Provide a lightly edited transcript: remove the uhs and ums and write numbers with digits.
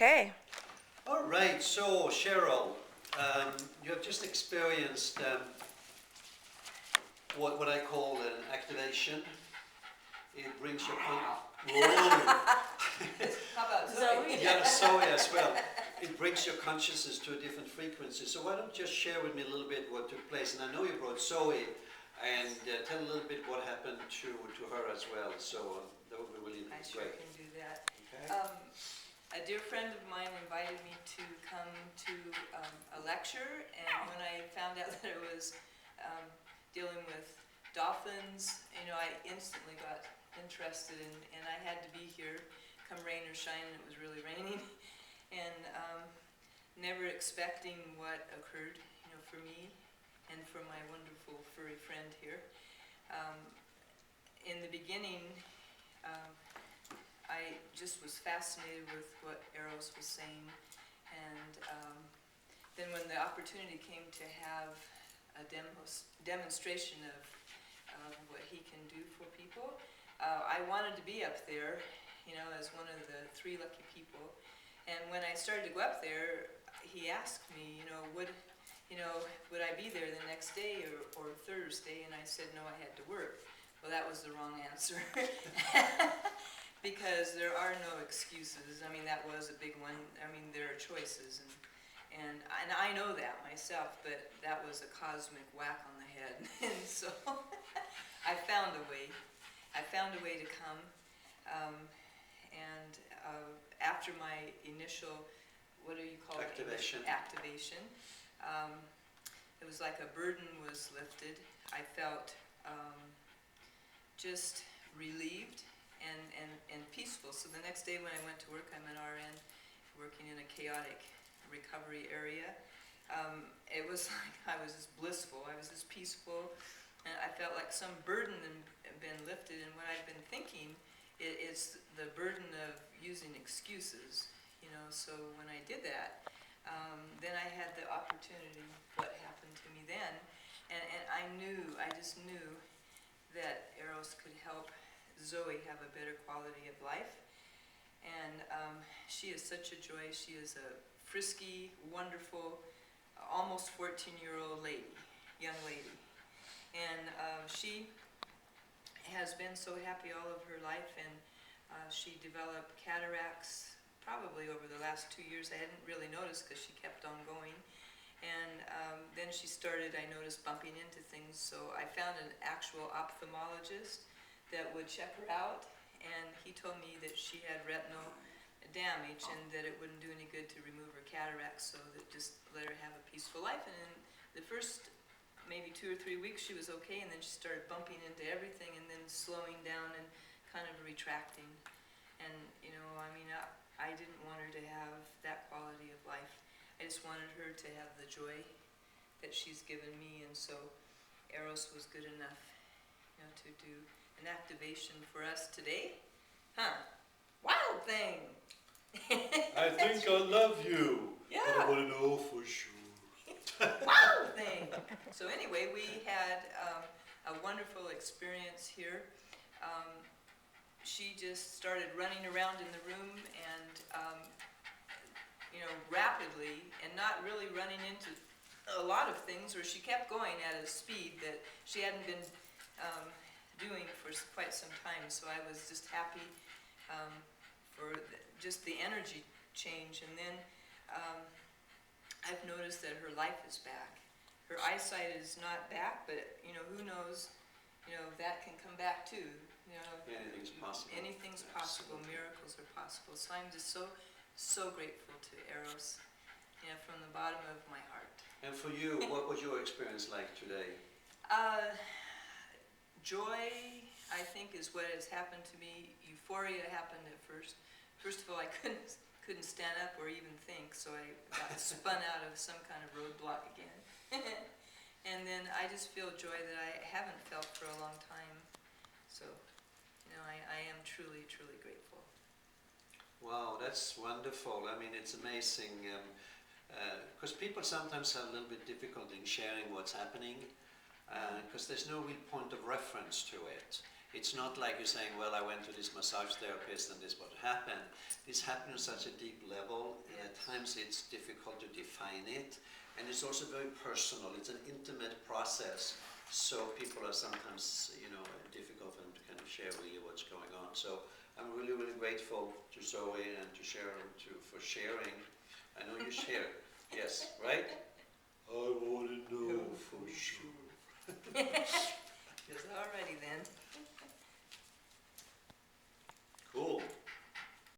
Okay. All right, so Cheryl, you have just experienced what I call an activation. It brings your How about Zoe? yeah, Zoe as well. It brings your consciousness to a different frequency. So why don't you just share with me a little bit what took place? And I know you brought Zoe, and tell a little bit what happened to her as well. So that would be really I great. sure can do that. Okay. A dear friend of mine invited me to come to a lecture, and when I found out that it was dealing with dolphins, I instantly got interested, and I had to be here, come rain or shine, and it was really raining, and never expecting what occurred, for me and for my wonderful furry friend here. In the beginning, I just was fascinated with what Eros was saying, and then when the opportunity came to have a demonstration of what he can do for people, I wanted to be up there, as one of the 3 lucky people. And when I started to go up there, he asked me, would I be there the next day or Thursday? And I said no, I had to work. Well, that was the wrong answer. Because there are no excuses. I mean, that was a big one. I mean, there are choices, and I know that myself, but that was a cosmic whack on the head. And so I found a way. I found a way to come. And after my initial, what do you call Activation. it? Activation. It was like a burden was lifted. I felt just relieved and peaceful. So the next day when I went to work, I'm an RN working in a chaotic recovery area. It was like I was just blissful, I was just peaceful, and I felt like some burden had been lifted. And what I've been thinking, it's the burden of using excuses, so when I did that, then I had the opportunity, what happened to me then, and I just knew that Eros could help Zoe have a better quality of life. And she is such a joy. She is a frisky, wonderful, almost 14-year-old young lady. And she has been so happy all of her life, and she developed cataracts probably over the last 2 years. I hadn't really noticed because she kept on going. And then she started, I noticed, bumping into things, so I found an actual ophthalmologist that would check her out, and he told me that she had retinal damage and that it wouldn't do any good to remove her cataracts, so that just let her have a peaceful life. And in the first maybe 2 or 3 weeks she was okay, and then she started bumping into everything and then slowing down and kind of retracting. And I didn't want her to have that quality of life. I just wanted her to have the joy that she's given me, and so Eros was good enough, to do an activation for us today. Wild thing! I think I love you. Yeah. But I want to know for sure. Wild thing! So anyway, we had a wonderful experience here. She just started running around in the room and rapidly, and not really running into a lot of things, or she kept going at a speed that she hadn't been doing for quite some time. So I was just happy for just the energy change. And then I've noticed that her life is back. Her eyesight is not back, but who knows, that can come back too. Anything's possible. Anything's possible. Absolutely. Miracles are possible. So I'm just so grateful to Eros, from the bottom of my heart. And for you, what was your experience like today? Joy, I think, is what has happened to me. Euphoria happened at first. First of all, I couldn't stand up or even think, so I got spun out of some kind of roadblock again. And then I just feel joy that I haven't felt for a long time. So, I am truly, truly grateful. Wow, that's wonderful. I mean, it's amazing. Because people sometimes have a little bit difficulty in sharing what's happening, because there's no real point of reference to it. It's not like you're saying, well, I went to this massage therapist and this what happened. This happened on such a deep level. At times it's difficult to define it. And it's also very personal. It's an intimate process. So people are sometimes, difficult for them to kind of share really what's going on. So I'm really, really grateful to Zoe and to Cheryl for sharing. I know you share. Yes, right? I want to know for sure. Yes, alrighty then.